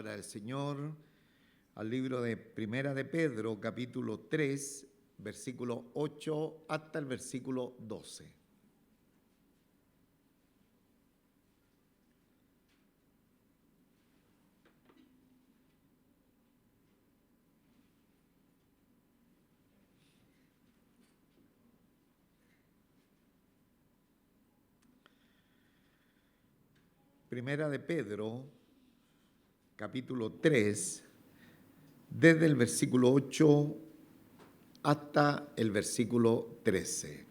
palabra del Señor al libro de Primera de Pedro, capítulo 3, versículo 8 hasta el versículo 12. Primera de Pedro, capítulo 3, desde el versículo 8 hasta el versículo 13.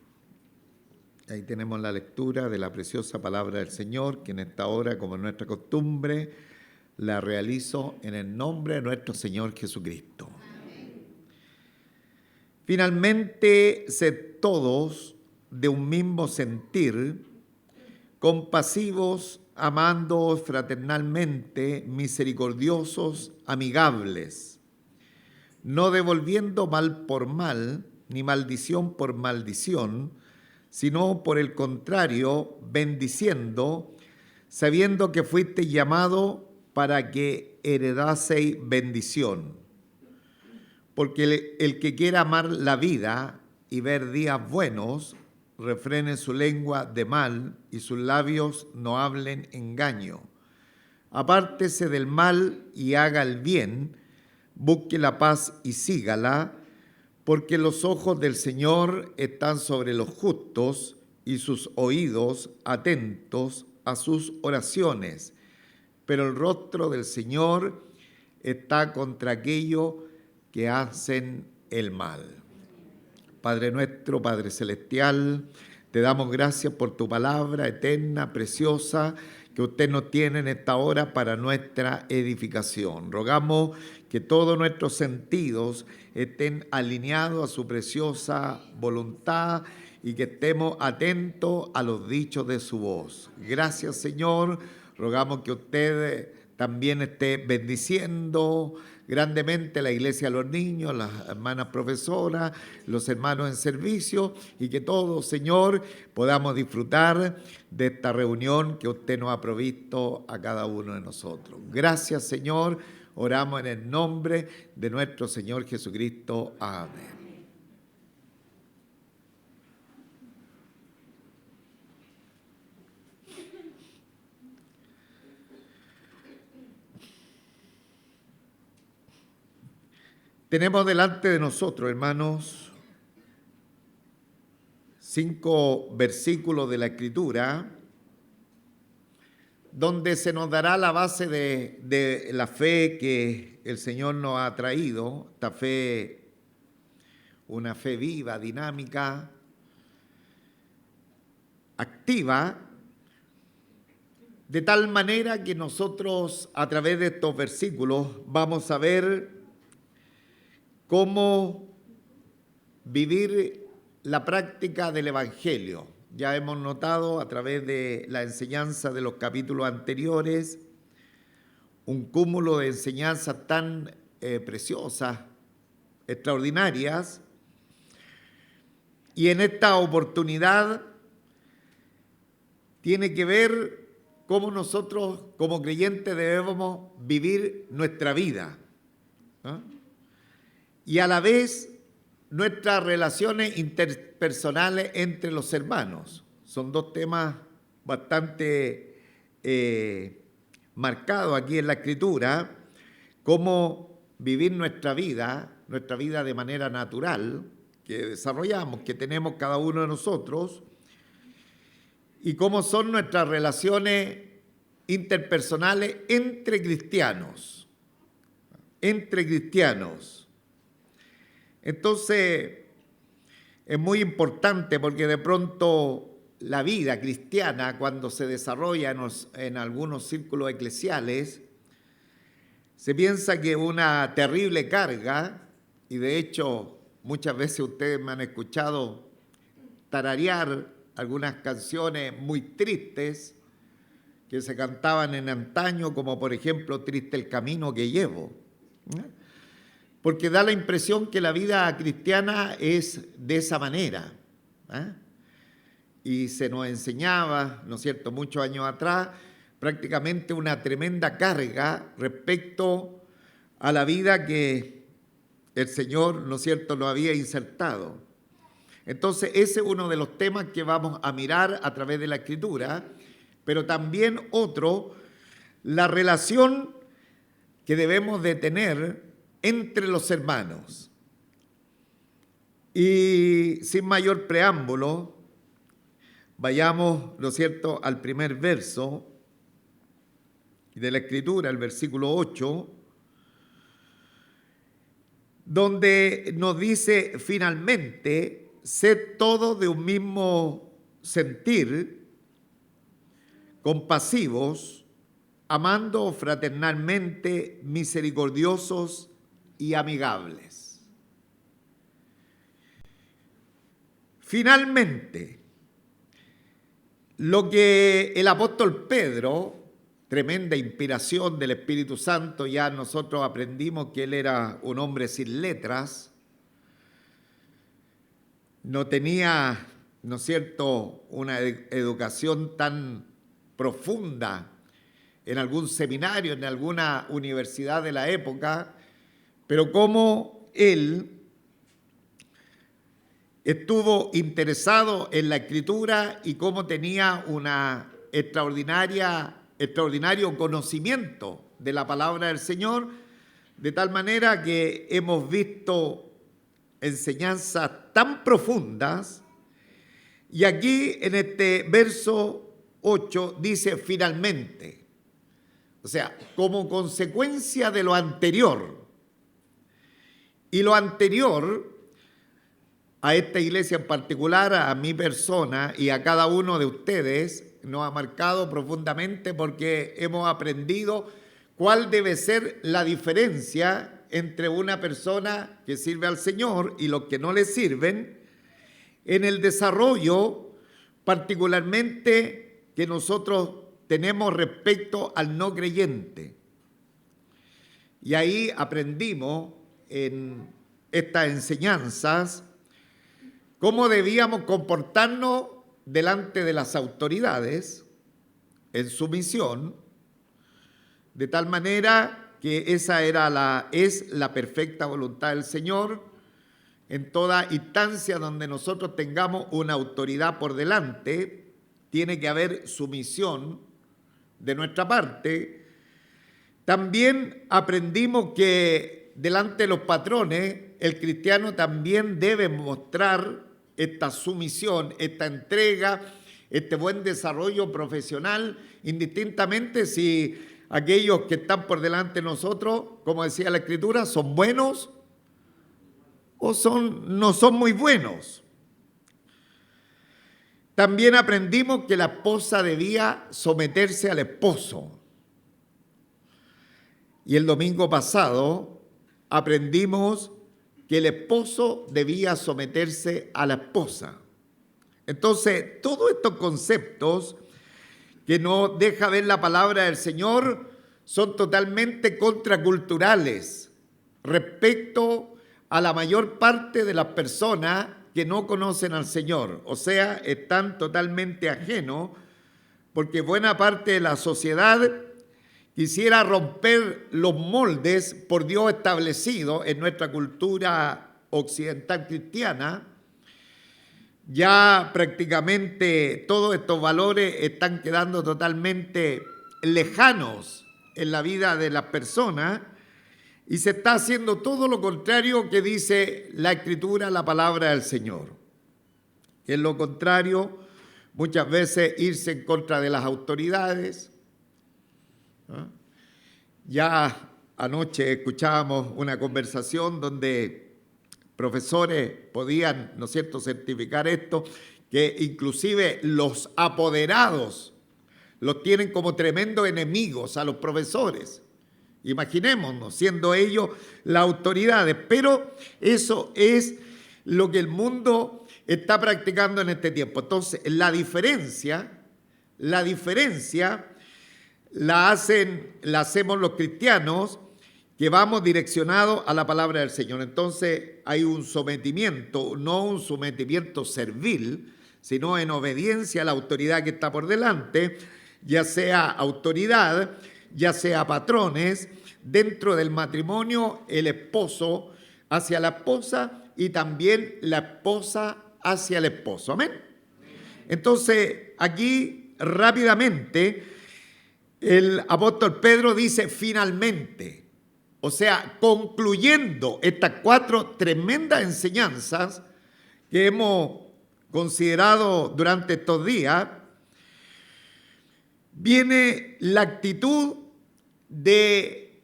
Ahí tenemos la lectura de la preciosa palabra del Señor, que en esta hora, como es nuestra costumbre, la realizo en el nombre de nuestro Señor Jesucristo. Amén. Finalmente, sed todos de un mismo sentir, compasivos, amándoos fraternalmente, misericordiosos, amigables, no devolviendo mal por mal, ni maldición por maldición, sino por el contrario, bendiciendo, sabiendo que fuiste llamado para que heredaseis bendición. Porque el que quiera amar la vida y ver días buenos, refrene su lengua de mal y sus labios no hablen engaño. Apártese del mal y haga el bien, busque la paz y sígala, porque los ojos del Señor están sobre los justos y sus oídos atentos a sus oraciones, pero el rostro del Señor está contra aquellos que hacen el mal. Padre nuestro, Padre celestial, te damos gracias por tu palabra eterna, preciosa, que usted nos tiene en esta hora para nuestra edificación. Rogamos que todos nuestros sentidos estén alineados a su preciosa voluntad y que estemos atentos a los dichos de su voz. Gracias, Señor. Rogamos que usted también esté bendiciendo grandemente la iglesia de los niños, las hermanas profesoras, los hermanos en servicio, y que todos, Señor, podamos disfrutar de esta reunión que usted nos ha provisto a cada uno de nosotros. Gracias, Señor. Oramos en el nombre de nuestro Señor Jesucristo. Amén. Tenemos delante de nosotros, hermanos, 5 versículos de la Escritura, donde se nos dará la base de la fe que el Señor nos ha traído, esta fe, una fe viva, dinámica, activa, de tal manera que nosotros a través de estos versículos vamos a ver cómo vivir la práctica del Evangelio. Ya hemos notado a través de la enseñanza de los capítulos anteriores un cúmulo de enseñanzas tan preciosas, extraordinarias, y en esta oportunidad tiene que ver cómo nosotros como creyentes debemos vivir nuestra vida, ¿no? Y a la vez nuestras relaciones interpersonales entre los hermanos. Son dos temas bastante marcados aquí en la Escritura, cómo vivir nuestra vida de manera natural, que desarrollamos, que tenemos cada uno de nosotros, y cómo son nuestras relaciones interpersonales entre cristianos. Entonces, es muy importante porque de pronto la vida cristiana, cuando se desarrolla en algunos círculos eclesiales, se piensa que es una terrible carga, y de hecho muchas veces ustedes me han escuchado tararear algunas canciones muy tristes que se cantaban en antaño, como por ejemplo Triste el camino que llevo, ¿no? Porque da la impresión que la vida cristiana es de esa manera, ¿eh? Y se nos enseñaba, ¿no es cierto?, muchos años atrás, prácticamente una tremenda carga respecto a la vida que el Señor, ¿no es cierto?, lo había insertado. Entonces, ese es uno de los temas que vamos a mirar a través de la Escritura, pero también otro, la relación que debemos de tener entre los hermanos. Y sin mayor preámbulo, vayamos, ¿no es cierto?, al primer verso de la Escritura, el versículo 8, donde nos dice finalmente, sed todos de un mismo sentir, compasivos, amando fraternalmente, misericordiosos y amigables. Finalmente, lo que el apóstol Pedro, tremenda inspiración del Espíritu Santo, ya nosotros aprendimos que él era un hombre sin letras, no tenía, ¿no es cierto?, una educación tan profunda en algún seminario, en alguna universidad de la época, pero como él estuvo interesado en la Escritura y cómo tenía una extraordinario conocimiento de la palabra del Señor, de tal manera que hemos visto enseñanzas tan profundas, y aquí en este verso 8 dice finalmente, o sea, como consecuencia de lo anterior, y lo anterior a esta iglesia en particular, a mi persona y a cada uno de ustedes, nos ha marcado profundamente porque hemos aprendido cuál debe ser la diferencia entre una persona que sirve al Señor y los que no le sirven, en el desarrollo particularmente que nosotros tenemos respecto al no creyente. Y ahí aprendimos en estas enseñanzas cómo debíamos comportarnos delante de las autoridades en sumisión, de tal manera que esa es la perfecta voluntad del Señor en toda instancia donde nosotros tengamos una autoridad por delante, tiene que haber sumisión de nuestra parte. También aprendimos que delante de los patrones, el cristiano también debe mostrar esta sumisión, esta entrega, este buen desarrollo profesional, indistintamente si aquellos que están por delante de nosotros, como decía la Escritura, son buenos o no son muy buenos. También aprendimos que la esposa debía someterse al esposo. Y el domingo pasado aprendimos que el esposo debía someterse a la esposa. Entonces, todos estos conceptos que nos deja ver la palabra del Señor son totalmente contraculturales respecto a la mayor parte de las personas que no conocen al Señor. O sea, están totalmente ajenos porque buena parte de la sociedad quisiera romper los moldes por Dios establecidos en nuestra cultura occidental cristiana. Ya prácticamente todos estos valores están quedando totalmente lejanos en la vida de las personas y se está haciendo todo lo contrario que dice la Escritura, la palabra del Señor. Es lo contrario, muchas veces irse en contra de las autoridades. Ya anoche escuchábamos una conversación donde profesores podían, ¿no es cierto?, certificar esto, que inclusive los apoderados los tienen como tremendos enemigos a los profesores. Imaginémonos, siendo ellos las autoridades, pero eso es lo que el mundo está practicando en este tiempo. Entonces, la diferencia la hacemos los cristianos que vamos direccionados a la palabra del Señor. Entonces hay un sometimiento, no un sometimiento servil, sino en obediencia a la autoridad que está por delante. ya sea autoridad, ya sea patrones, dentro del matrimonio el esposo hacia la esposa y también la esposa hacia el esposo. Amén. Entonces, aquí rápidamente el apóstol Pedro dice finalmente, o sea, concluyendo estas 4 tremendas enseñanzas que hemos considerado durante estos días, viene la actitud de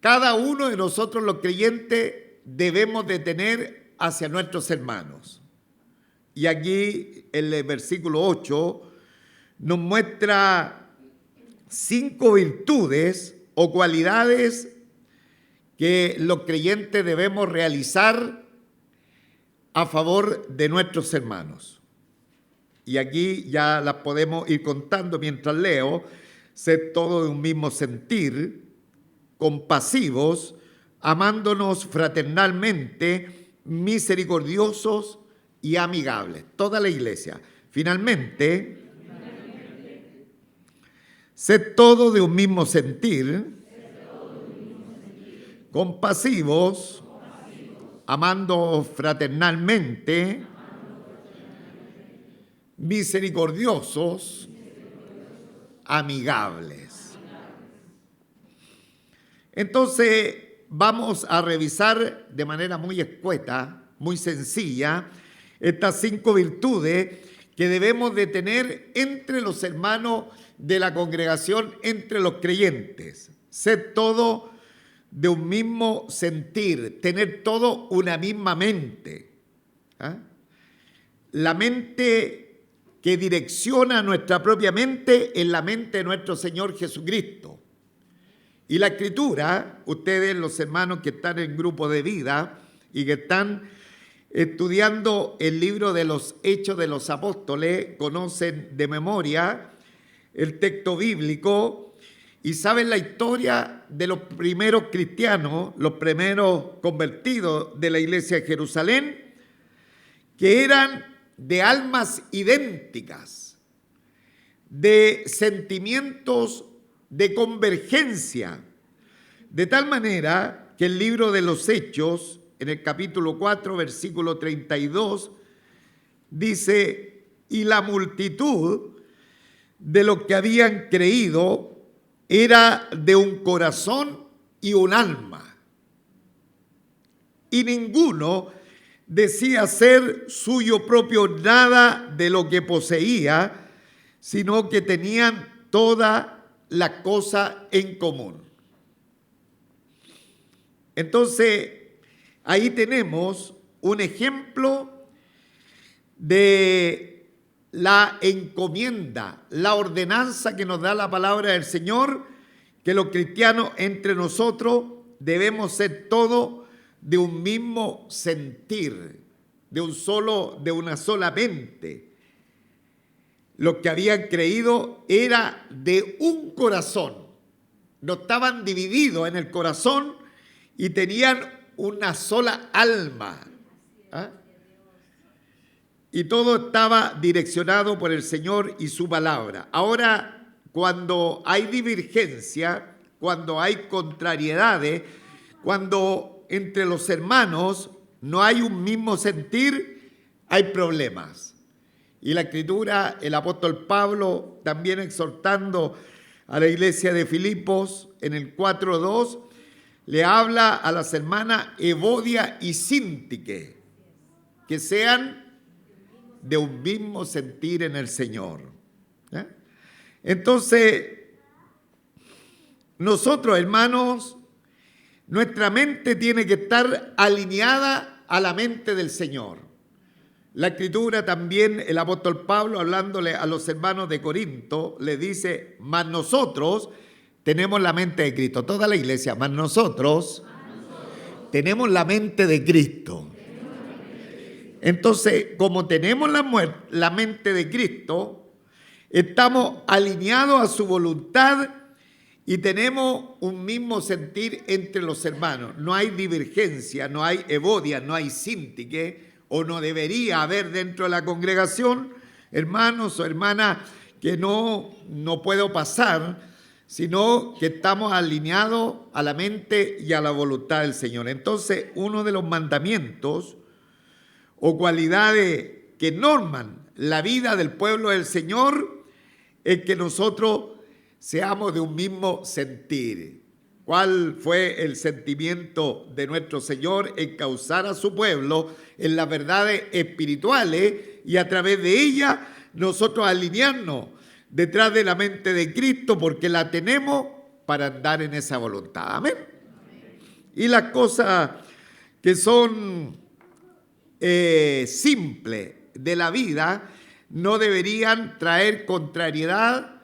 cada uno de nosotros los creyentes debemos de tener hacia nuestros hermanos. Y aquí el versículo 8 nos muestra 5 virtudes o cualidades que los creyentes debemos realizar a favor de nuestros hermanos. Y aquí ya las podemos ir contando mientras leo. Ser todo de un mismo sentir, compasivos, amándonos fraternalmente, misericordiosos y amigables. Toda la iglesia. Finalmente, ser todo de un mismo sentir, compasivos, amando fraternalmente, misericordiosos, amigables. Entonces, vamos a revisar de manera muy escueta, muy sencilla, estas 5 virtudes que debemos de tener entre los hermanos de la congregación, entre los creyentes. Ser todo de un mismo sentir, tener todo una misma mente. La mente que direcciona nuestra propia mente es la mente de nuestro Señor Jesucristo. Y la Escritura, ustedes los hermanos que están en grupo de vida y que están estudiando el libro de los Hechos de los Apóstoles, conocen de memoria el texto bíblico y saben la historia de los primeros cristianos, los primeros convertidos de la iglesia de Jerusalén, que eran de almas idénticas, de sentimientos de convergencia, de tal manera que el libro de los Hechos, en el capítulo 4, versículo 32, dice, y la multitud de los que habían creído era de un corazón y un alma, y ninguno decía ser suyo propio nada de lo que poseía, sino que tenían toda la cosa en común. Entonces, ahí tenemos un ejemplo de la encomienda, la ordenanza que nos da la palabra del Señor, que los cristianos entre nosotros debemos ser todos de un mismo sentir, de una sola mente. Los que habían creído era de un corazón, no estaban divididos en el corazón y tenían una sola alma. Y todo estaba direccionado por el Señor y su palabra. Ahora, cuando hay divergencia, cuando hay contrariedades, cuando entre los hermanos no hay un mismo sentir, hay problemas. Y la Escritura, el apóstol Pablo, también exhortando a la iglesia de Filipos, en el 4:2, le habla a las hermanas Evodia y Síntique, que sean de un mismo sentir en el Señor. Entonces, nosotros, hermanos, nuestra mente tiene que estar alineada a la mente del Señor. La Escritura también, el apóstol Pablo, hablándole a los hermanos de Corinto, le dice, mas nosotros tenemos la mente de Cristo. Toda la iglesia, mas nosotros tenemos la mente de Cristo. Entonces, como tenemos la mente de Cristo, estamos alineados a su voluntad y tenemos un mismo sentir entre los hermanos. No hay divergencia, no hay evodia, no hay síntique, o no debería haber dentro de la congregación hermanos o hermanas que no puedo pasar, sino que estamos alineados a la mente y a la voluntad del Señor. Entonces, uno de los mandamientos o cualidades que norman la vida del pueblo del Señor es que nosotros seamos de un mismo sentir. ¿Cuál fue el sentimiento de nuestro Señor? Encauzar a su pueblo en las verdades espirituales y a través de ellas nosotros alinearnos detrás de la mente de Cristo, porque la tenemos para andar en esa voluntad. Amén. Y las cosas que son simples de la vida no deberían traer contrariedad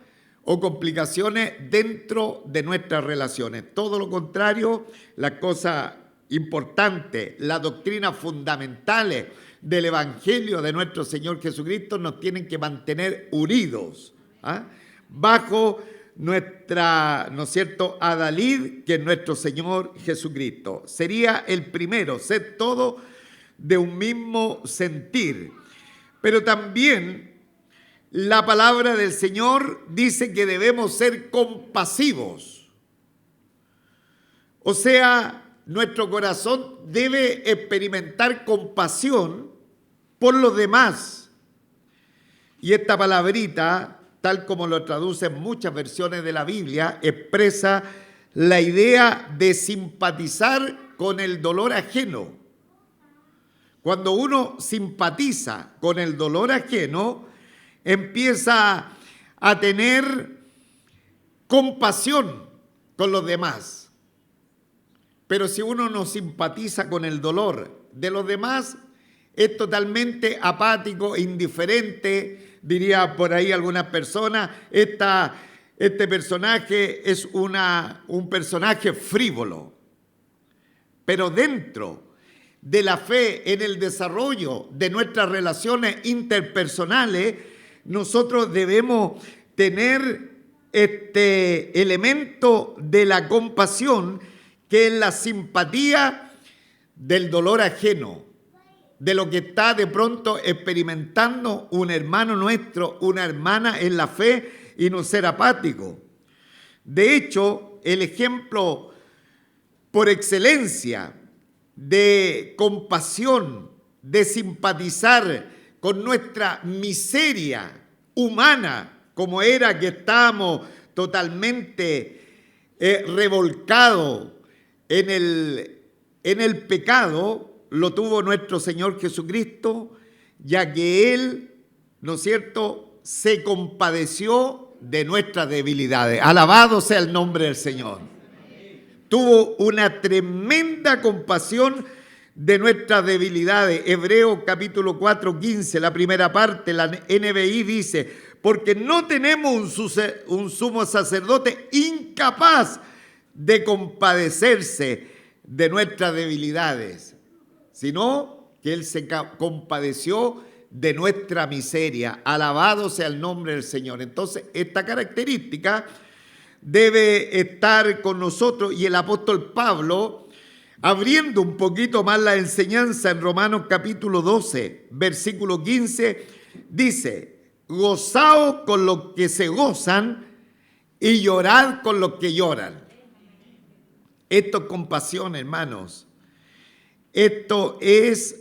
o complicaciones dentro de nuestras relaciones. Todo lo contrario, las cosas importantes, las doctrinas fundamentales del Evangelio de nuestro Señor Jesucristo nos tienen que mantener unidos, bajo nuestra, ¿no es cierto?, adalid, que es nuestro Señor Jesucristo. Sería el primero, ser todo de un mismo sentir. Pero también la palabra del Señor dice que debemos ser compasivos. O sea, nuestro corazón debe experimentar compasión por los demás. Y esta palabrita, tal como lo traducen muchas versiones de la Biblia, expresa la idea de simpatizar con el dolor ajeno. Cuando uno simpatiza con el dolor ajeno, empieza a tener compasión con los demás. Pero si uno no simpatiza con el dolor de los demás, es totalmente apático, indiferente, diría por ahí algunas personas. Este personaje es un personaje frívolo. Pero dentro de la fe en el desarrollo de nuestras relaciones interpersonales, nosotros debemos tener este elemento de la compasión, que es la simpatía del dolor ajeno, de lo que está de pronto experimentando un hermano nuestro, una hermana en la fe, y no ser apático. De hecho, el ejemplo por excelencia de compasión, de simpatizar con nuestra miseria humana, como era que estábamos totalmente revolcados en el pecado, lo tuvo nuestro Señor Jesucristo, ya que Él, ¿no es cierto?, se compadeció de nuestras debilidades. Alabado sea el nombre del Señor. Tuvo una tremenda compasión de nuestras debilidades. Hebreos capítulo 4, 15, la primera parte, la NBI dice: porque no tenemos un sumo sacerdote incapaz de compadecerse de nuestras debilidades, sino que Él se compadeció de nuestra miseria. Alabado sea el nombre del Señor. Entonces, esta característica debe estar con nosotros, y el apóstol Pablo, abriendo un poquito más la enseñanza en Romanos capítulo 12, versículo 15, dice: gozaos con los que se gozan y llorad con los que lloran. Esto es compasión, hermanos. Esto es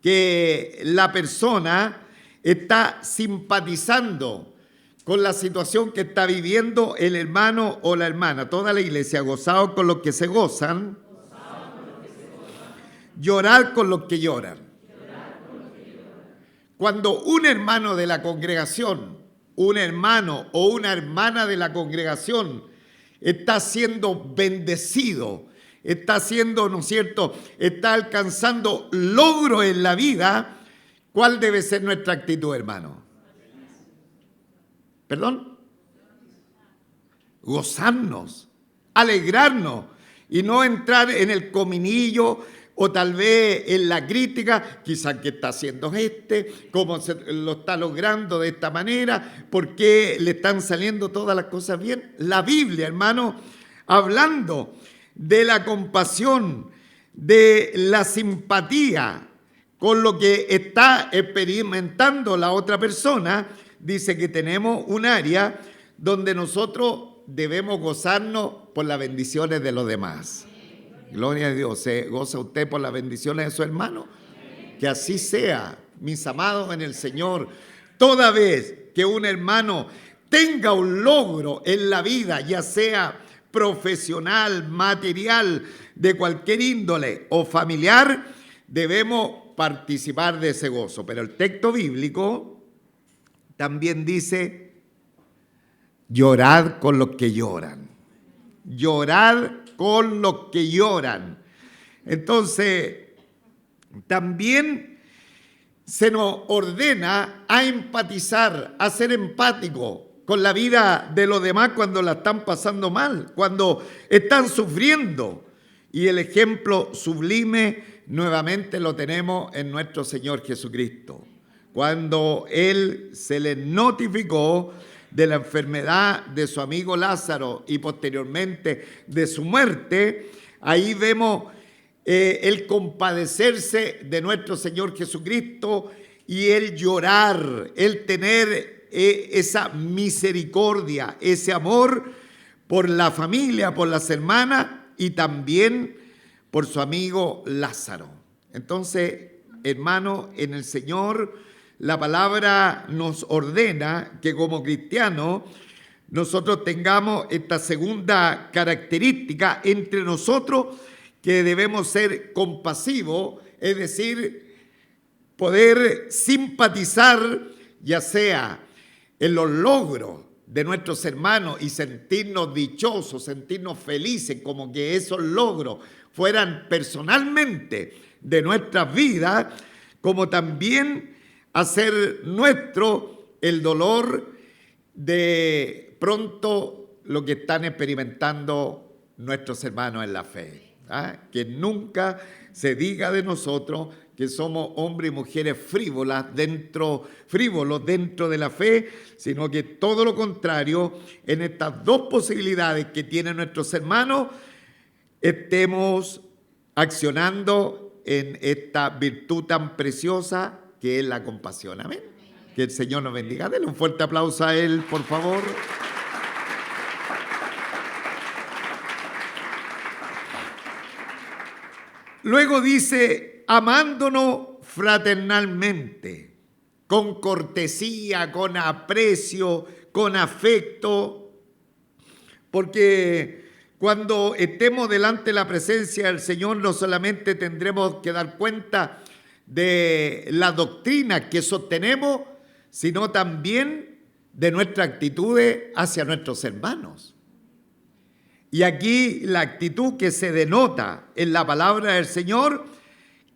que la persona está simpatizando con la situación que está viviendo el hermano o la hermana. Toda la iglesia: gozaos con los que se gozan, llorar con los que lloran. Cuando un hermano de la congregación, un hermano o una hermana de la congregación está siendo bendecido, está siendo, ¿no es cierto?, está alcanzando logro en la vida, ¿cuál debe ser nuestra actitud, hermano? ¿Perdón? Gozarnos, alegrarnos, y no entrar en el cominillo o tal vez en la crítica. Quizás qué está haciendo cómo lo está logrando de esta manera, por qué le están saliendo todas las cosas bien. La Biblia, hermano, hablando de la compasión, de la simpatía con lo que está experimentando la otra persona, dice que tenemos un área donde nosotros debemos gozarnos por las bendiciones de los demás. Gloria a Dios. ¿Se goza usted por las bendiciones de su hermano? Que así sea, mis amados en el Señor. Toda vez que un hermano tenga un logro en la vida, ya sea profesional, material, de cualquier índole o familiar, debemos participar de ese gozo. Pero el texto bíblico también dice: llorad con los que lloran. Llorad con los que lloran. Entonces, también se nos ordena a empatizar, a ser empático con la vida de los demás cuando la están pasando mal, cuando están sufriendo. Y el ejemplo sublime nuevamente lo tenemos en nuestro Señor Jesucristo. Cuando Él se le notificó de la enfermedad de su amigo Lázaro y posteriormente de su muerte, ahí vemos el compadecerse de nuestro Señor Jesucristo y el llorar, el tener esa misericordia, ese amor por la familia, por las hermanas y también por su amigo Lázaro. Entonces, hermano, en el Señor, la palabra nos ordena que como cristianos nosotros tengamos esta segunda característica entre nosotros, que debemos ser compasivos, es decir, poder simpatizar ya sea en los logros de nuestros hermanos y sentirnos dichosos, sentirnos felices, como que esos logros fueran personalmente de nuestras vidas, como también hacer nuestro el dolor de pronto lo que están experimentando nuestros hermanos en la fe. Que nunca se diga de nosotros que somos hombres y mujeres frívolos dentro de la fe, sino que todo lo contrario, en estas dos posibilidades que tienen nuestros hermanos, estemos accionando en esta virtud tan preciosa que es la compasión. Amén. Que el Señor nos bendiga. Denle un fuerte aplauso a Él, por favor. Luego dice: amándonos fraternalmente, con cortesía, con aprecio, con afecto, porque cuando estemos delante de la presencia del Señor no solamente tendremos que dar cuenta de la doctrina que sostenemos, sino también de nuestra actitud hacia nuestros hermanos. Y aquí la actitud que se denota en la palabra del Señor,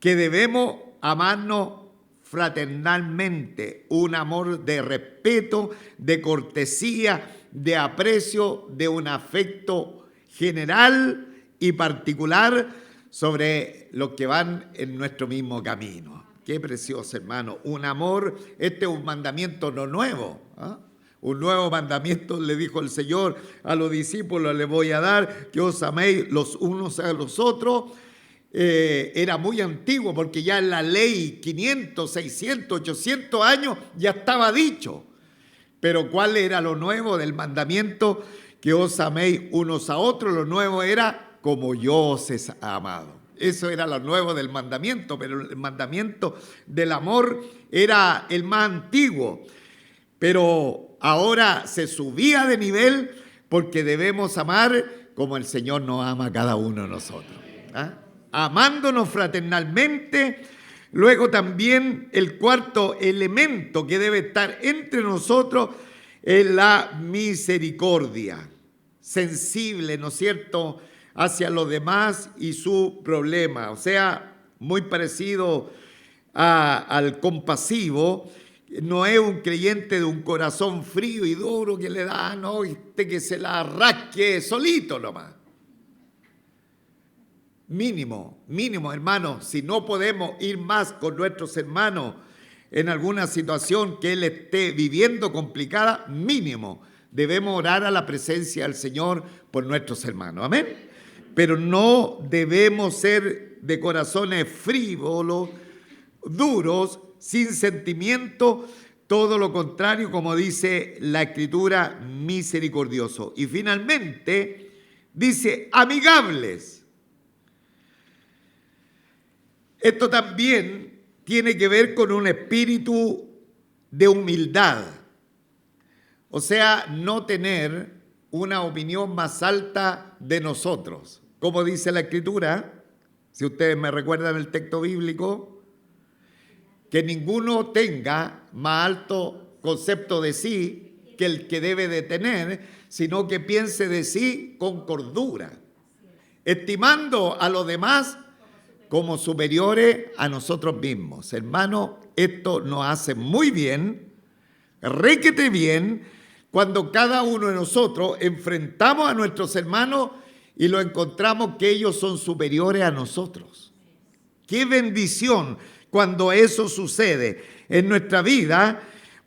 que debemos amarnos fraternalmente, un amor de respeto, de cortesía, de aprecio, de un afecto general y particular sobre los que van en nuestro mismo camino. Qué precioso, hermano, un amor. Este es un mandamiento no nuevo, Un nuevo mandamiento le dijo el Señor a los discípulos: les voy a dar, que os améis los unos a los otros. Era muy antiguo, porque ya en la ley 500, 600, 800 años ya estaba dicho. Pero ¿cuál era lo nuevo del mandamiento? Que os améis unos a otros. Lo nuevo era: como yo os he amado. Eso era lo nuevo del mandamiento, pero el mandamiento del amor era el más antiguo. Pero ahora se subía de nivel, porque debemos amar como el Señor nos ama a cada uno de nosotros. Amándonos fraternalmente. Luego también el cuarto elemento que debe estar entre nosotros es la misericordia. Sensible, ¿no es cierto?, hacia los demás y su problema. O sea, muy parecido al compasivo. No es un creyente de un corazón frío y duro que le da, que se la rasque solito nomás. Mínimo, hermano, si no podemos ir más con nuestros hermanos en alguna situación que él esté viviendo complicada, mínimo, debemos orar a la presencia del Señor por nuestros hermanos. Amén. Pero no debemos ser de corazones frívolos, duros, sin sentimiento, todo lo contrario, como dice la Escritura, misericordioso. Y finalmente dice amigables. Esto también tiene que ver con un espíritu de humildad. O sea, no tener una opinión más alta de nosotros. Como dice la Escritura, si ustedes me recuerdan el texto bíblico, que ninguno tenga más alto concepto de sí que el que debe de tener, sino que piense de sí con cordura, estimando a los demás como superiores a nosotros mismos. Hermano, esto nos hace muy bien, requete bien, cuando cada uno de nosotros enfrentamos a nuestros hermanos y lo encontramos que ellos son superiores a nosotros. ¡Qué bendición cuando eso sucede en nuestra vida!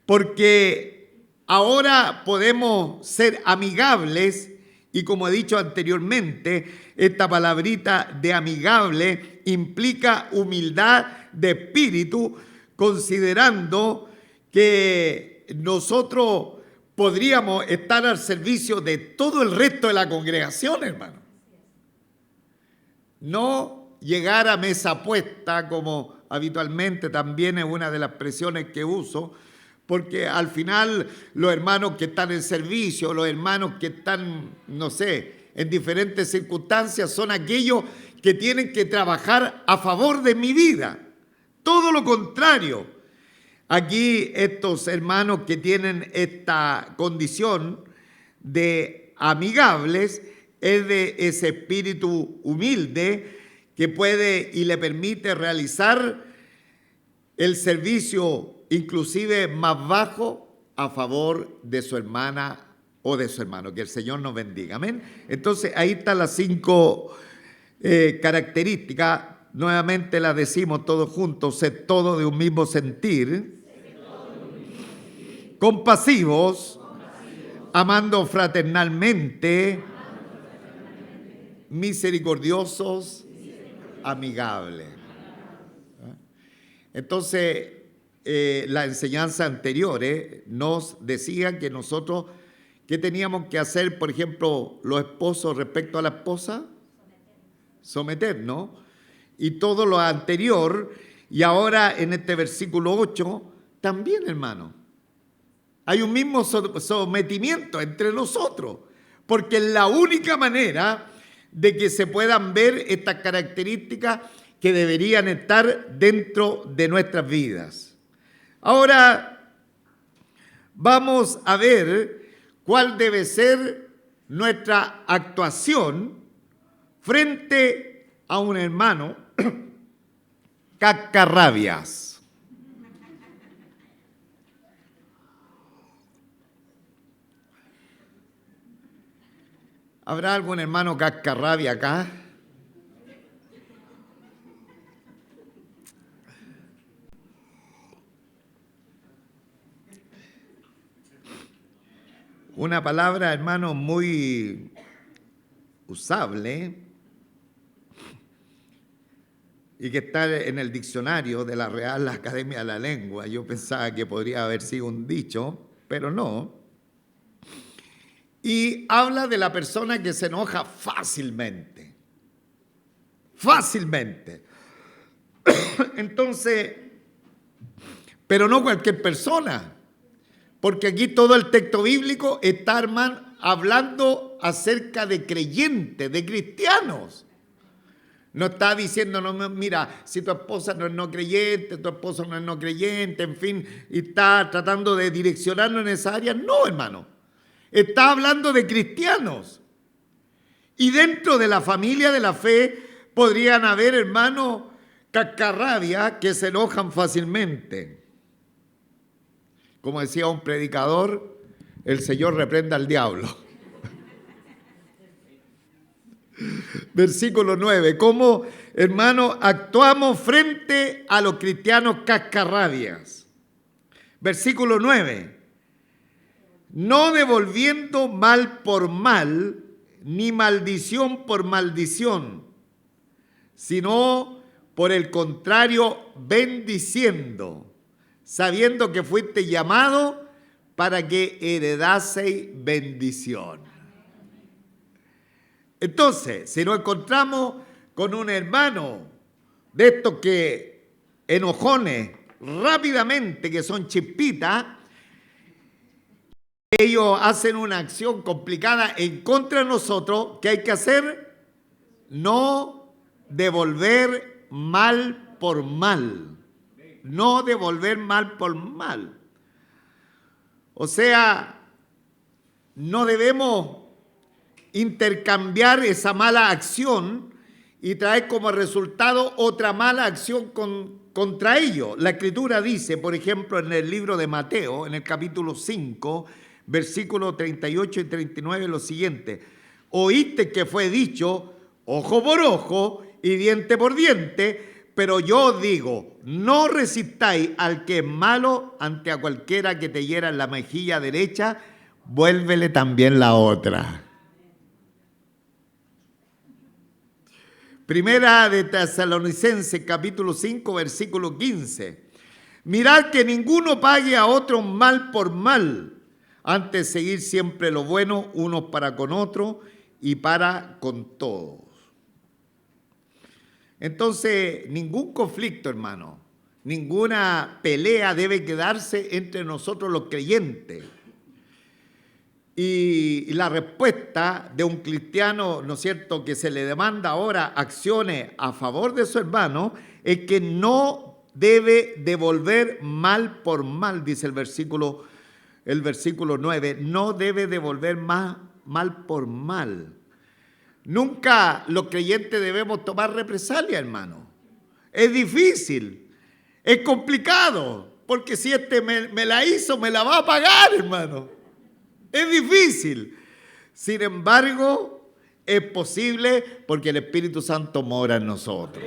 Porque ahora podemos ser amigables y, como he dicho anteriormente, esta palabrita de amigable implica humildad de espíritu, considerando que nosotros podríamos estar al servicio de todo el resto de la congregación, hermano. No llegar a mesa puesta, como habitualmente también es una de las expresiones que uso, porque al final los hermanos que están en servicio, los hermanos que están, no sé, en diferentes circunstancias, son aquellos que tienen que trabajar a favor de mi vida. Todo lo contrario. Aquí estos hermanos que tienen esta condición de amigables es de ese espíritu humilde que puede y le permite realizar el servicio inclusive más bajo a favor de su hermana o de su hermano. Que el Señor nos bendiga. Amén. Entonces ahí están las 5 características. Nuevamente las decimos todos juntos: sed todo de un mismo sentir, compasivos, amando fraternalmente, misericordiosos, amigables. Entonces, la enseñanza anteriores nos decía que nosotros, ¿qué teníamos que hacer, por ejemplo, los esposos respecto a la esposa? Someternos. Y todo lo anterior, y ahora en este versículo 8, también, hermano. Hay un mismo sometimiento entre nosotros, porque es la única manera de que se puedan ver estas características que deberían estar dentro de nuestras vidas. Ahora vamos a ver cuál debe ser nuestra actuación frente a un hermano cascarrabias. ¿Habrá algún hermano cascarrabia acá? Una palabra, hermano, muy usable y que está en el diccionario de la Real Academia de la Lengua. Yo pensaba que podría haber sido un dicho, pero no. Y habla de la persona que se enoja fácilmente. Fácilmente. Entonces, pero no cualquier persona, porque aquí todo el texto bíblico está, hermano, hablando acerca de creyentes, de cristianos. No está diciendo, no, mira, si tu esposa no es no creyente, tu esposo no es no creyente, en fin, y está tratando de direccionarlo en esa área. No, hermano. Está hablando de cristianos. Y dentro de la familia de la fe podrían haber, hermanos, cascarrabias que se enojan fácilmente. Como decía un predicador, el Señor reprenda al diablo. Versículo 9. ¿Cómo, hermano, actuamos frente a los cristianos cascarrabias? Versículo 9. No devolviendo mal por mal, ni maldición por maldición, sino por el contrario, bendiciendo, sabiendo que fuiste llamado para que heredaseis bendición. Entonces, si nos encontramos con un hermano de estos que enojones rápidamente, que son chispitas, ellos hacen una acción complicada en contra de nosotros, ¿qué hay que hacer? No devolver mal por mal. No devolver mal por mal. O sea, no debemos intercambiar esa mala acción y traer como resultado otra mala acción contra ellos. La Escritura dice, por ejemplo, en el libro de Mateo, en el capítulo 5, versículos 38 y 39, lo siguiente: oíste que fue dicho ojo por ojo y diente por diente, pero yo os digo, no resistáis al que es malo, ante a cualquiera que te hiera en la mejilla derecha, vuélvele también la otra. Primera de Tesalonicenses, capítulo 5, versículo 15. Mirad que ninguno pague a otro mal por mal, antes seguir siempre lo bueno unos para con otros y para con todos. Entonces, ningún conflicto, hermano, ninguna pelea debe quedarse entre nosotros los creyentes. Y la respuesta de un cristiano, ¿no es cierto?, que se le demanda ahora acciones a favor de su hermano, es que no debe devolver mal por mal, dice el versículo 9, no debe devolver mal por mal. Nunca los creyentes debemos tomar represalia, hermano. Es difícil, es complicado, porque si me la hizo, me la va a pagar, hermano. Es difícil. Sin embargo, es posible porque el Espíritu Santo mora en nosotros.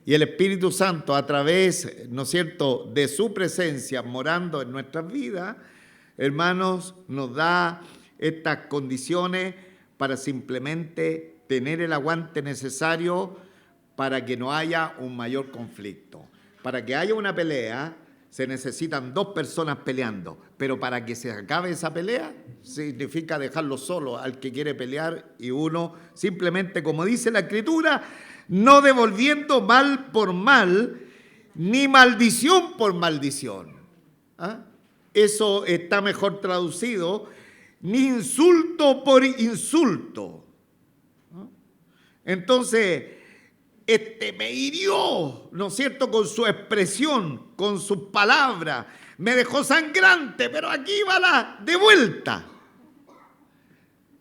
Y el Espíritu Santo, a través, ¿no es cierto?, de su presencia morando en nuestras vidas, hermanos, nos da estas condiciones para simplemente tener el aguante necesario para que no haya un mayor conflicto. Para que haya una pelea, se necesitan dos personas peleando, pero para que se acabe esa pelea, significa dejarlo solo al que quiere pelear y uno simplemente, como dice la Escritura, no devolviendo mal por mal, ni maldición por maldición. ¿Ah? Eso está mejor traducido, ni insulto por insulto. ¿Ah? Entonces, me hirió, ¿no es cierto?, con su expresión, con sus palabras, me dejó sangrante, pero aquí va de vuelta.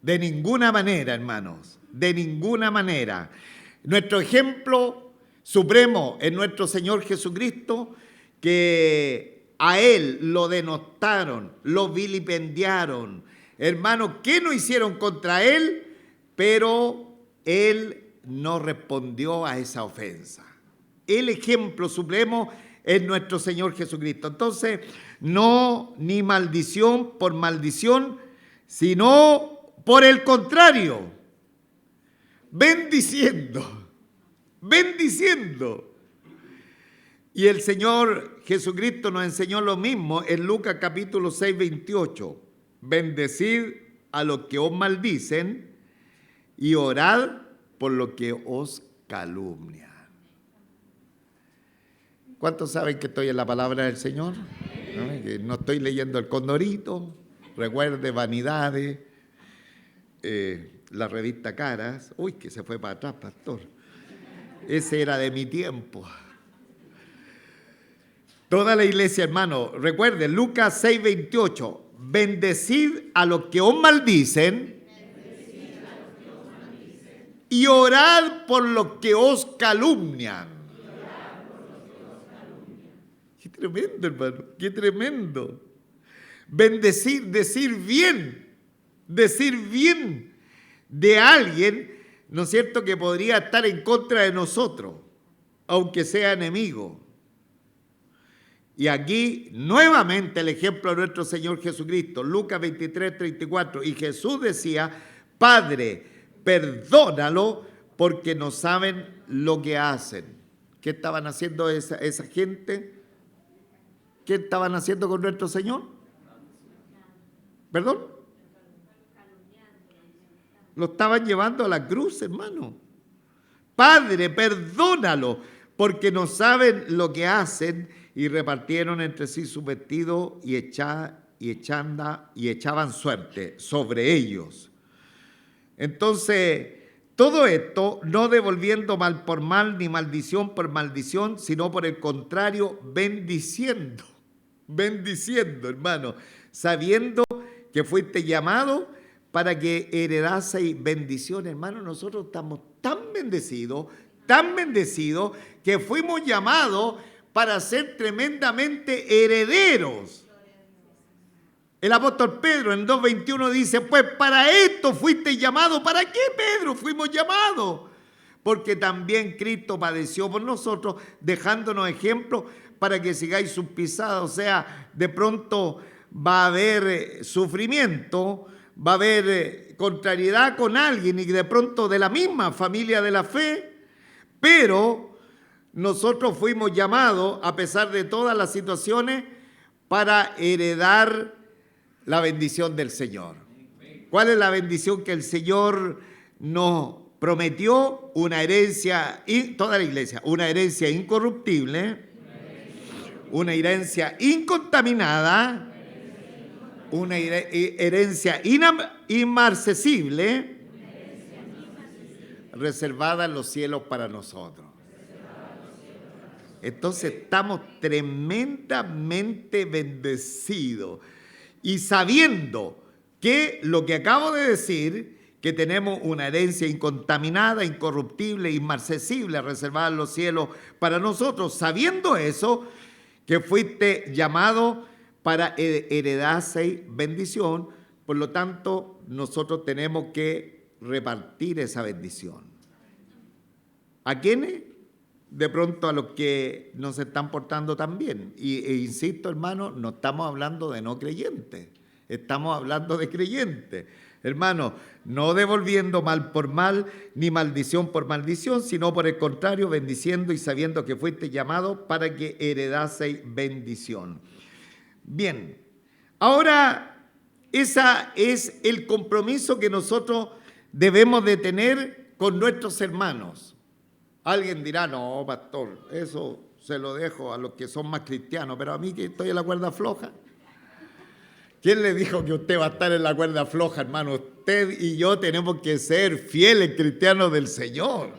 De ninguna manera, hermanos, de ninguna manera. Nuestro ejemplo supremo es nuestro Señor Jesucristo, que a Él lo denostaron, lo vilipendiaron. Hermanos, ¿qué no hicieron contra Él? Pero Él no respondió a esa ofensa. El ejemplo supremo es nuestro Señor Jesucristo. Entonces, no ni maldición por maldición, sino por el contrario, bendiciendo. Y el Señor Jesucristo nos enseñó lo mismo en Lucas capítulo 6, 28. Bendecid a los que os maldicen y orad por lo que os calumnian. ¿Cuántos saben que estoy en la palabra del Señor? ¿No? Que no estoy leyendo el Condorito, recuerde Vanidades, la revista Caras. Uy, que se fue para atrás, pastor. Ese era de mi tiempo. Toda la iglesia, hermano, recuerden, Lucas 6, 28. Bendecid a los que os maldicen y orad por los que os calumnian. Qué tremendo, hermano, qué tremendo. Bendecir, decir bien de alguien, ¿no es cierto?, que podría estar en contra de nosotros, aunque sea enemigo. Y aquí, nuevamente, el ejemplo de nuestro Señor Jesucristo, Lucas 23, 34. Y Jesús decía: Padre, perdónalo porque no saben lo que hacen. ¿Qué estaban haciendo esa gente? ¿Qué estaban haciendo con nuestro Señor? ¿Perdón? Lo estaban llevando a la cruz, hermano. Padre, perdónalo, porque no saben lo que hacen. Y repartieron entre sí sus vestidos y echaban suerte sobre ellos. Entonces, todo esto no devolviendo mal por mal, ni maldición por maldición, sino por el contrario, bendiciendo, hermano, sabiendo que fuiste llamado para que heredaseis bendición, hermano. Nosotros estamos tan bendecidos, que fuimos llamados para ser tremendamente herederos. El apóstol Pedro en 2:21 dice, pues para esto fuiste llamado. ¿Para qué, Pedro, fuimos llamados? Porque también Cristo padeció por nosotros, dejándonos ejemplo para que sigáis sus pisadas. O sea, de pronto va a haber sufrimiento, va a haber contrariedad con alguien y de pronto de la misma familia de la fe, pero nosotros fuimos llamados, a pesar de todas las situaciones, para heredar la bendición del Señor. ¿Cuál es la bendición que el Señor nos prometió? Una herencia, toda la iglesia, una herencia incorruptible, una herencia incontaminada, una herencia inmarcesible, reservada en los cielos para nosotros. Entonces estamos tremendamente bendecidos y sabiendo que lo que acabo de decir, que tenemos una herencia incontaminada, incorruptible, inmarcesible, reservada en los cielos para nosotros, sabiendo eso, que fuiste llamado para heredaseis bendición, por lo tanto nosotros tenemos que repartir esa bendición. ¿A quiénes? De pronto a los que no se están portando tan bien. E insisto, hermano, no estamos hablando de no creyentes, estamos hablando de creyentes. Hermano, no devolviendo mal por mal, ni maldición por maldición, sino por el contrario, bendiciendo y sabiendo que fuiste llamado para que heredaseis bendición. Bien, ahora ese es el compromiso que nosotros debemos de tener con nuestros hermanos. Alguien dirá, no, pastor, eso se lo dejo a los que son más cristianos, pero a mí que estoy en la cuerda floja. ¿Quién le dijo que usted va a estar en la cuerda floja, hermano? Usted y yo tenemos que ser fieles cristianos del Señor.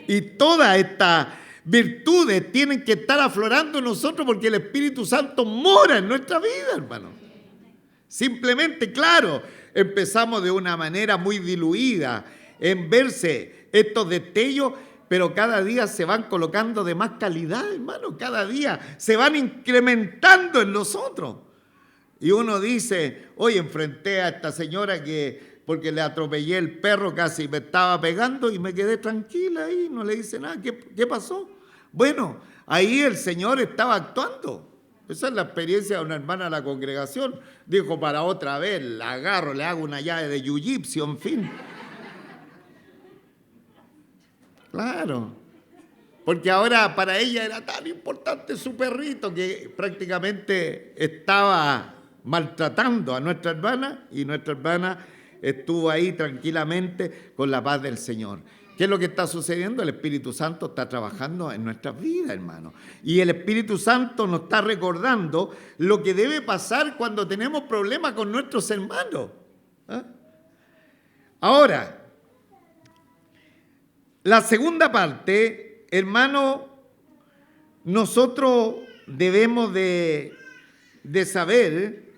Y todas estas virtudes tienen que estar aflorando en nosotros porque el Espíritu Santo mora en nuestra vida, hermano. Simplemente, claro, empezamos de una manera muy diluida en verse estos destellos, pero cada día se van colocando de más calidad, hermano. Cada día se van incrementando en nosotros. Y uno dice, oye, enfrenté a esta señora que porque le atropellé el perro, casi me estaba pegando y me quedé tranquila ahí, no le dice nada. ¿Qué pasó? Bueno, ahí el Señor estaba actuando. Esa es la experiencia de una hermana de la congregación. Dijo, para otra vez, la agarro, le hago una llave de jiu-jitsu, en fin. Claro, porque ahora para ella era tan importante su perrito que prácticamente estaba maltratando a nuestra hermana y nuestra hermana estuvo ahí tranquilamente con la paz del Señor. ¿Qué es lo que está sucediendo? El Espíritu Santo está trabajando en nuestras vidas, hermano. Y el Espíritu Santo nos está recordando lo que debe pasar cuando tenemos problemas con nuestros hermanos. ¿Ah? Ahora, la segunda parte, hermano, nosotros debemos de saber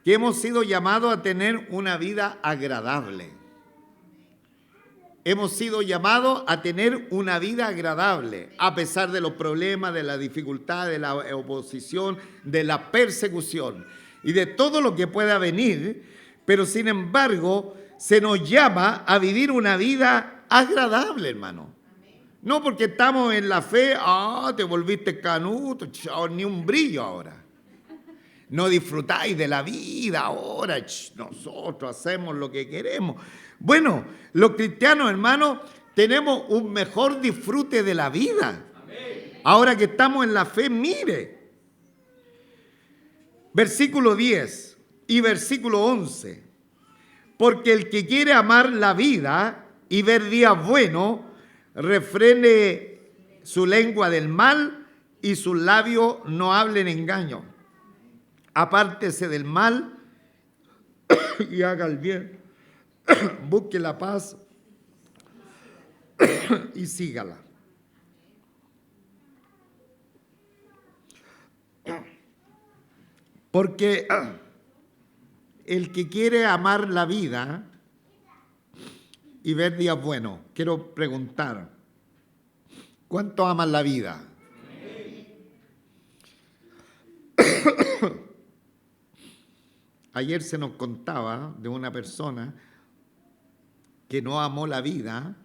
que hemos sido llamados a tener una vida agradable. Hemos sido llamados a tener una vida agradable, a pesar de los problemas, de la dificultad, de la oposición, de la persecución y de todo lo que pueda venir, pero sin embargo se nos llama a vivir una vida agradable, hermano. No porque estamos en la fe, te volviste canuto, ni un brillo ahora. No disfrutáis de la vida ahora, nosotros hacemos lo que queremos. Bueno, los cristianos, hermanos, tenemos un mejor disfrute de la vida. Ahora que estamos en la fe, mire, Versículo 10 y versículo 11. Porque el que quiere amar la vida y ver días buenos, refrene su lengua del mal y sus labios no hablen engaño. Apártese del mal y haga el bien. Busque la paz y sígala. Porque el que quiere amar la vida y ver días buenos, quiero preguntar, ¿cuánto aman la vida? Ayer se nos contaba de una persona que no amó la vida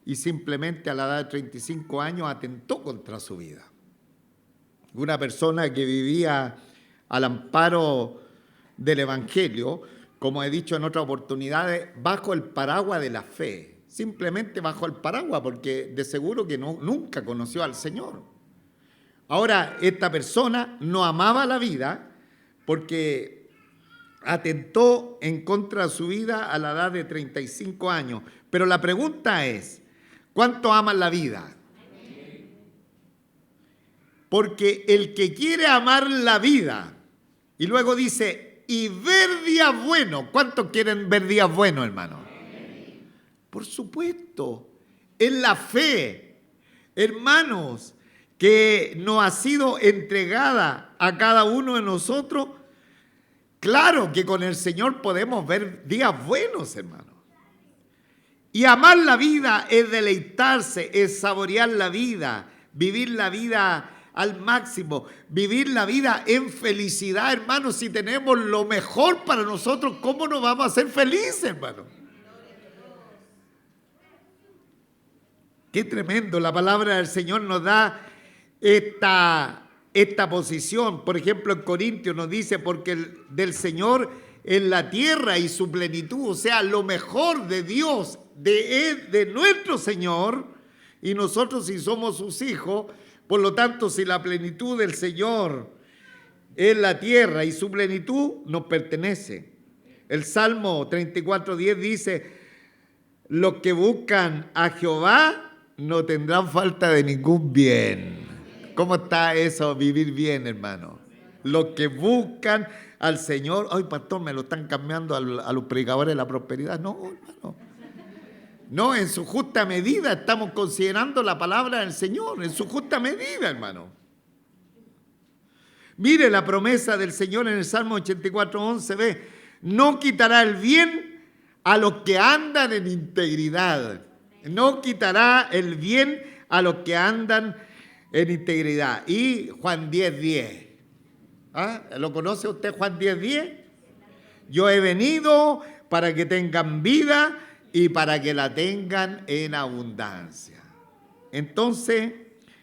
y simplemente a la edad de 35 años atentó contra su vida. Una persona que vivía al amparo del Evangelio, como he dicho en otras oportunidades, bajo el paraguas de la fe, simplemente bajo el paraguas, porque de seguro que nunca conoció al Señor. Ahora, esta persona no amaba la vida porque atentó en contra de su vida a la edad de 35 años. Pero la pregunta es, ¿cuánto aman la vida? Porque el que quiere amar la vida, y luego dice, y ver días buenos. ¿Cuántos quieren ver días buenos, hermano? Por supuesto, en la fe, hermanos, que nos ha sido entregada a cada uno de nosotros. Claro que con el Señor podemos ver días buenos, hermano. Y amar la vida es deleitarse, es saborear la vida, vivir la vida al máximo, vivir la vida en felicidad, hermano. Si tenemos lo mejor para nosotros, ¿cómo no vamos a ser felices, hermano? Qué tremendo, la palabra del Señor nos da esta posición. Por ejemplo, en Corintios nos dice, porque del Señor es la tierra y su plenitud, o sea, lo mejor de Dios, de nuestro Señor, y nosotros si somos sus hijos. Por lo tanto, si la plenitud del Señor es la tierra y su plenitud nos pertenece. El Salmo 34:10 dice, los que buscan a Jehová no tendrán falta de ningún bien. ¿Cómo está eso, vivir bien, hermano? Los que buscan al Señor. Ay, pastor, me lo están cambiando a los predicadores de la prosperidad. No, hermano. No, en su justa medida estamos considerando la palabra del Señor, en su justa medida, hermano. Mire la promesa del Señor en el Salmo 84:11, ve, no quitará el bien a los que andan en integridad. No quitará el bien a los que andan en integridad. Y Juan 10:10. ¿Ah? ¿Lo conoce usted, Juan 10:10? Yo he venido para que tengan vida y para que la tengan en abundancia. Entonces,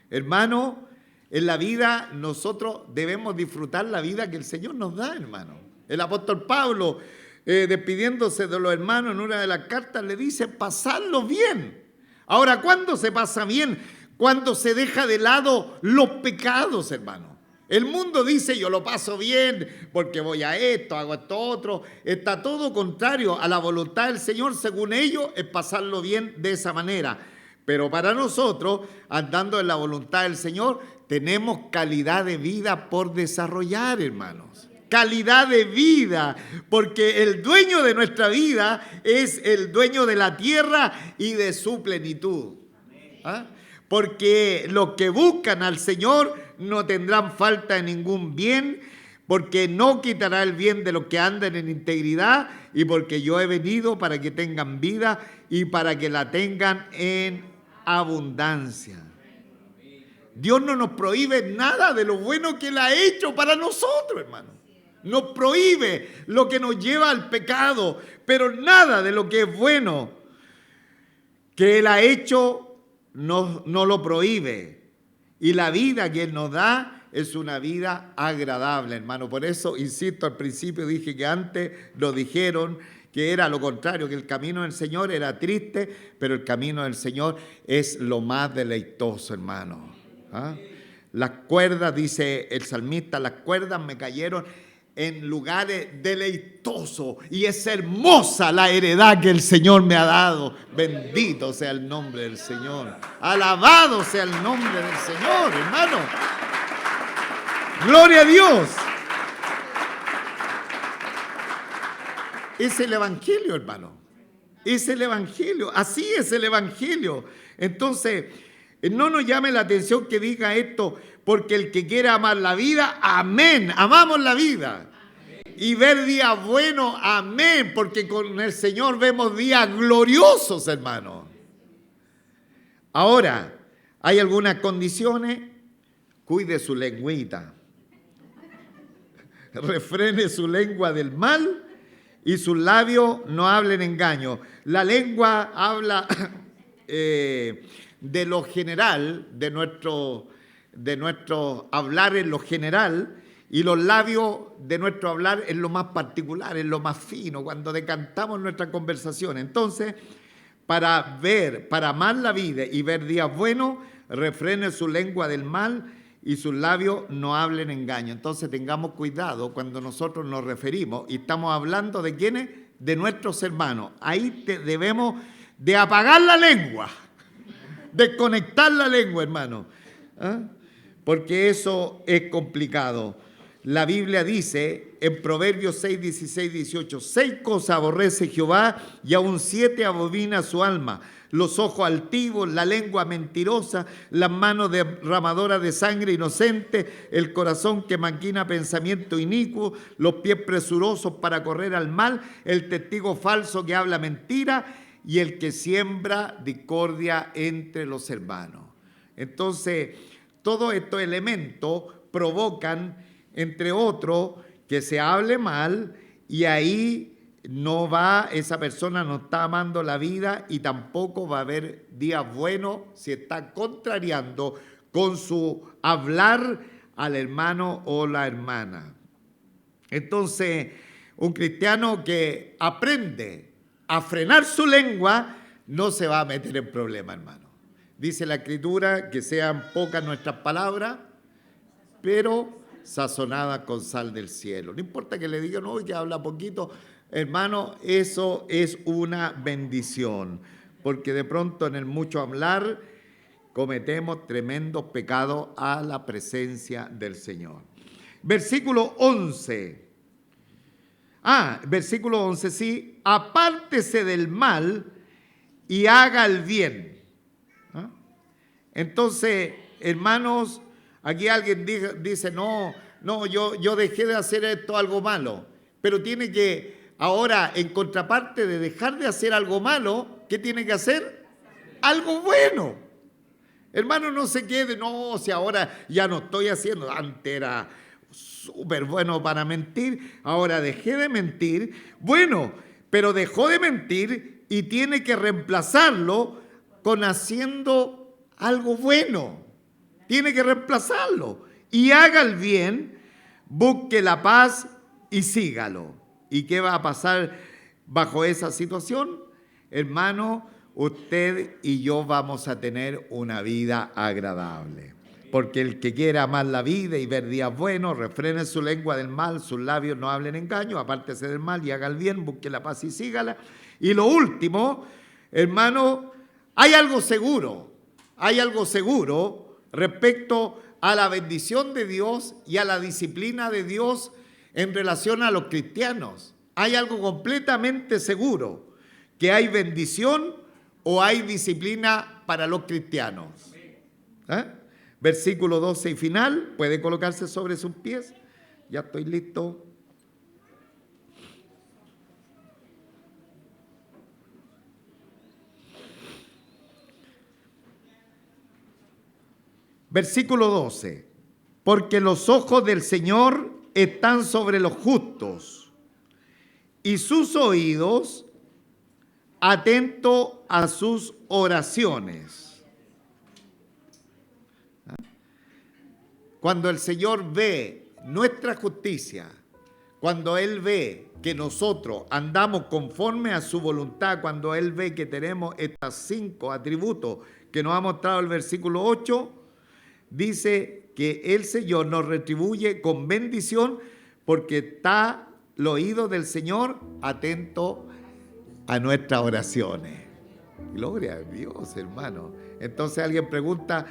hermano, en la vida nosotros debemos disfrutar la vida que el Señor nos da, hermano. El apóstol Pablo, despidiéndose de los hermanos en una de las cartas, le dice, pasadlo bien. Ahora, ¿cuándo se pasa bien? Cuando se deja de lado los pecados, hermano. El mundo dice, yo lo paso bien porque voy a esto, hago esto otro. Está todo contrario a la voluntad del Señor. Según ellos, es pasarlo bien de esa manera. Pero para nosotros, andando en la voluntad del Señor, tenemos calidad de vida por desarrollar, hermanos. Calidad de vida, porque el dueño de nuestra vida es el dueño de la tierra y de su plenitud. ¿Ah? Porque los que buscan al Señor no tendrán falta de ningún bien, porque no quitará el bien de los que andan en integridad, y porque yo he venido para que tengan vida y para que la tengan en abundancia. Dios no nos prohíbe nada de lo bueno que Él ha hecho para nosotros, hermano. Nos prohíbe lo que nos lleva al pecado, pero nada de lo que es bueno que Él ha hecho no lo prohíbe. Y la vida que Él nos da es una vida agradable, hermano. Por eso, insisto, al principio dije que antes lo dijeron, que era lo contrario, que el camino del Señor era triste, pero el camino del Señor es lo más deleitoso, hermano. ¿Ah? Las cuerdas, dice el salmista, las cuerdas me cayeron en lugares deleitosos y es hermosa la heredad que el Señor me ha dado. Bendito sea el nombre del Señor. Alabado sea el nombre del Señor, hermano. Gloria a Dios. Es el Evangelio, hermano. Es el Evangelio. Así es el Evangelio. Entonces, no nos llame la atención que diga esto, porque el que quiere amar la vida, amén. Amamos la vida. Y ver días buenos, amén. Porque con el Señor vemos días gloriosos, hermano. Ahora, hay algunas condiciones. Cuide su lengüita. Refrene su lengua del mal y sus labios no hablen engaño. La lengua habla de lo general, de nuestro hablar en lo general, y los labios de nuestro hablar en lo más particular, en lo más fino, cuando decantamos nuestra conversación. Entonces, para amar la vida y ver días buenos, refrene su lengua del mal y sus labios no hablen engaño. Entonces tengamos cuidado cuando nosotros nos referimos y estamos hablando de quiénes, de nuestros hermanos. Ahí debemos de apagar la lengua, desconectar la lengua, hermano, porque eso es complicado. La Biblia dice en Proverbios 6, 16, 18, 6 cosas aborrece Jehová y aún 7 abomina su alma: los ojos altivos, la lengua mentirosa, las manos derramadoras de sangre inocente, el corazón que maquina pensamiento inicuo, los pies presurosos para correr al mal, el testigo falso que habla mentira y el que siembra discordia entre los hermanos. Entonces, todos estos elementos provocan, entre otros, que se hable mal, y ahí esa persona no está amando la vida y tampoco va a haber días buenos si está contrariando con su hablar al hermano o la hermana. Entonces, un cristiano que aprende a frenar su lengua no se va a meter en problemas, hermano. Dice la Escritura que sean pocas nuestras palabras, pero sazonadas con sal del cielo. No importa que le digan, no, que habla poquito. Hermano, eso es una bendición, porque de pronto en el mucho hablar cometemos tremendos pecados a la presencia del Señor. Versículo 11. Versículo 11, sí. Apártese del mal y haga el bien. Entonces, hermanos, aquí alguien dice, no, yo dejé de hacer esto, algo malo, pero tiene que... Ahora, en contraparte de dejar de hacer algo malo, ¿qué tiene que hacer? Algo bueno. Hermano, no se quede, no, si ahora ya no estoy haciendo, antes era súper bueno para mentir, ahora dejé de mentir. Bueno, pero dejó de mentir y tiene que reemplazarlo con haciendo algo bueno. Tiene que reemplazarlo. Y haga el bien, busque la paz y sígalo. ¿Y qué va a pasar bajo esa situación? Hermano, usted y yo vamos a tener una vida agradable. Porque el que quiera amar la vida y ver días buenos, refrene su lengua del mal, sus labios no hablen engaño, apártese del mal y haga el bien, busque la paz y sígala. Y lo último, hermano, hay algo seguro respecto a la bendición de Dios y a la disciplina de Dios en relación a los cristianos. Hay algo completamente seguro, que hay bendición o hay disciplina para los cristianos. Versículo 12 y final, puede colocarse sobre sus pies. Ya estoy listo. Versículo 12. Porque los ojos del Señor están sobre los justos y sus oídos atentos a sus oraciones. Cuando el Señor ve nuestra justicia, cuando Él ve que nosotros andamos conforme a su voluntad, cuando Él ve que tenemos estos 5 atributos que nos ha mostrado el versículo 8, dice que el Señor nos retribuye con bendición porque está el oído del Señor atento a nuestras oraciones. Gloria a Dios, hermano. Entonces alguien pregunta,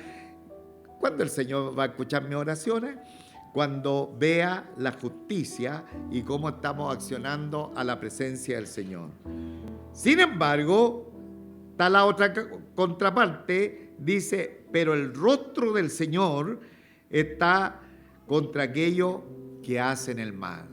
¿cuándo el Señor va a escuchar mis oraciones? Cuando vea la justicia y cómo estamos accionando a la presencia del Señor. Sin embargo, está la otra contraparte, dice, pero el rostro del Señor está contra aquellos que hacen el mal.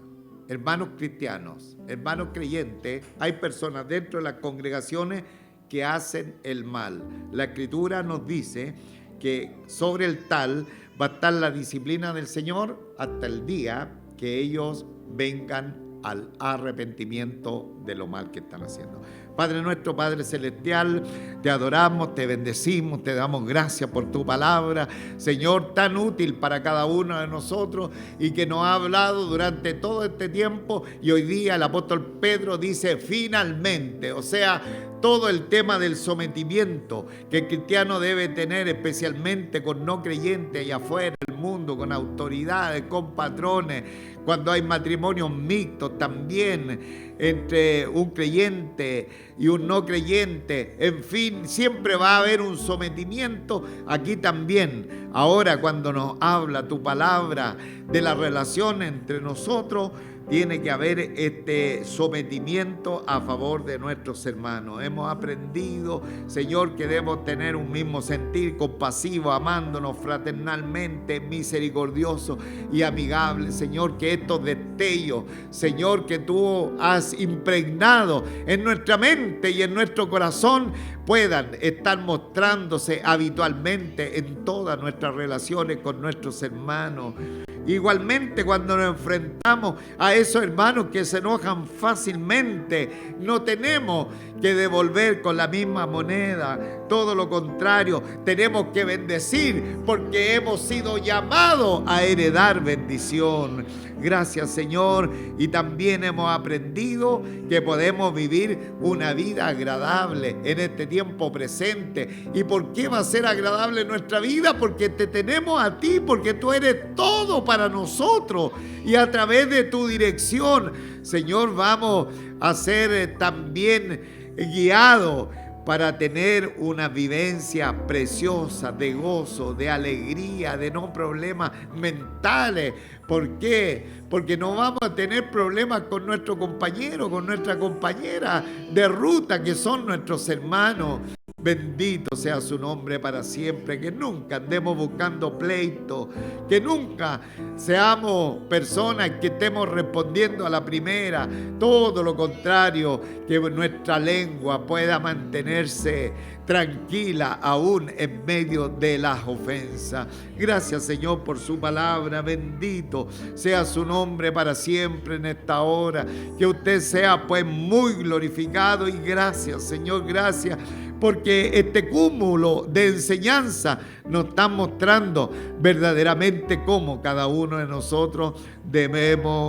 Hermanos cristianos, hermanos creyentes, hay personas dentro de las congregaciones que hacen el mal. La Escritura nos dice que sobre el tal va a estar la disciplina del Señor hasta el día que ellos vengan al arrepentimiento de lo mal que están haciendo. Padre nuestro, Padre celestial, te adoramos, te bendecimos, te damos gracias por tu palabra, Señor, tan útil para cada uno de nosotros y que nos ha hablado durante todo este tiempo. Y hoy día el apóstol Pedro dice finalmente, o sea, todo el tema del sometimiento que el cristiano debe tener, especialmente con no creyentes allá afuera del mundo, con autoridades, con patrones, cuando hay matrimonios mixtos también entre un creyente y un no creyente, en fin, siempre va a haber un sometimiento. Aquí también, ahora cuando nos habla tu palabra de la relación entre nosotros, tiene que haber este sometimiento a favor de nuestros hermanos. Hemos aprendido, Señor, que debemos tener un mismo sentir, compasivo, amándonos fraternalmente, misericordioso y amigable. Señor, que estos destellos, Señor, que tú has impregnado en nuestra mente y en nuestro corazón, puedan estar mostrándose habitualmente en todas nuestras relaciones con nuestros hermanos. Igualmente, cuando nos enfrentamos a esos hermanos que se enojan fácilmente, no tenemos que devolver con la misma moneda. Todo lo contrario, tenemos que bendecir porque hemos sido llamados a heredar bendición. Gracias, Señor. Y también hemos aprendido que podemos vivir una vida agradable en este tiempo presente. ¿Y por qué va a ser agradable nuestra vida? Porque te tenemos a ti, porque tú eres todo para nosotros. Y a través de tu dirección, Señor, vamos a ser también guiados para tener una vivencia preciosa de gozo, de alegría, de no problemas mentales. ¿Por qué? Porque no vamos a tener problemas con nuestro compañero, con nuestra compañera de ruta, que son nuestros hermanos. Bendito sea su nombre para siempre, que nunca andemos buscando pleito, que nunca seamos personas que estemos respondiendo a la primera, todo lo contrario, que nuestra lengua pueda mantenerse tranquila aún en medio de las ofensas. Gracias, Señor, por su palabra. Bendito sea su nombre para siempre en esta hora. Que usted sea pues muy glorificado y gracias, Señor, gracias, porque este cúmulo de enseñanza nos está mostrando verdaderamente cómo cada uno de nosotros debemos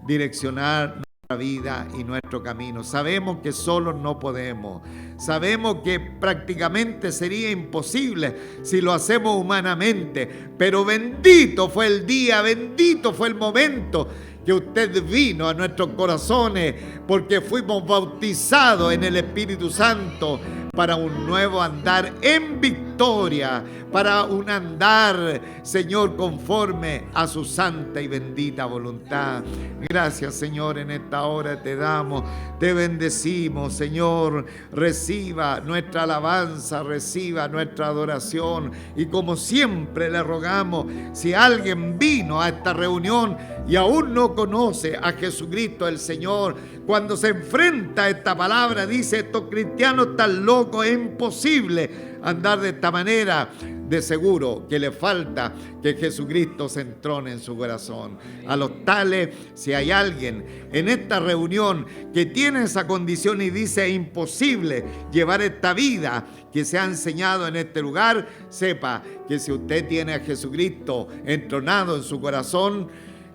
direccionar nuestra vida y nuestro camino. Sabemos que solos no podemos. Sabemos que prácticamente sería imposible si lo hacemos humanamente. Pero bendito fue el día, bendito fue el momento que usted vino a nuestros corazones, porque fuimos bautizados en el Espíritu Santo para un nuevo andar en victoria, para un andar, Señor, conforme a su santa y bendita voluntad. Gracias, Señor, en esta hora te damos, te bendecimos, Señor. Reciba nuestra alabanza, reciba nuestra adoración. Y como siempre le rogamos, si alguien vino a esta reunión y aún no conoce a Jesucristo el Señor, cuando se enfrenta a esta palabra, dice: estos cristianos están locos, es imposible andar de esta manera. De seguro que le falta que Jesucristo se entrone en su corazón. A los tales, si hay alguien en esta reunión que tiene esa condición y dice: es imposible llevar esta vida que se ha enseñado en este lugar, sepa que si usted tiene a Jesucristo entronado en su corazón,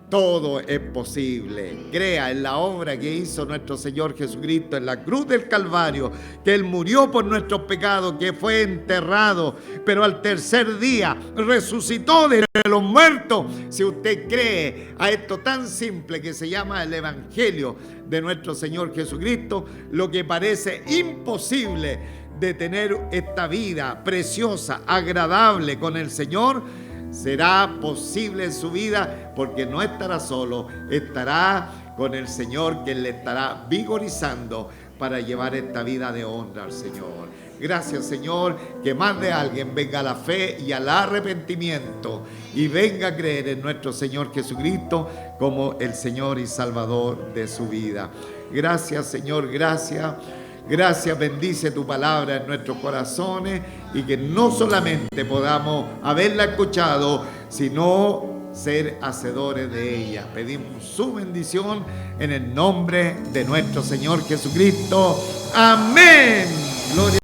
todo es posible. Crea en la obra que hizo nuestro Señor Jesucristo en la cruz del Calvario, que Él murió por nuestros pecados, que fue enterrado, pero al tercer día resucitó de los muertos. Si usted cree a esto tan simple que se llama el Evangelio de nuestro Señor Jesucristo, lo que parece imposible de tener esta vida preciosa, agradable con el Señor, será posible en su vida, porque no estará solo, estará con el Señor, que le estará vigorizando para llevar esta vida de honra al Señor. Gracias, Señor, que más de alguien venga a la fe y al arrepentimiento y venga a creer en nuestro Señor Jesucristo como el Señor y Salvador de su vida. Gracias, Señor, gracias. Gracias, bendice tu palabra en nuestros corazones y que no solamente podamos haberla escuchado, sino ser hacedores de ella. Pedimos su bendición en el nombre de nuestro Señor Jesucristo. Amén. Gloria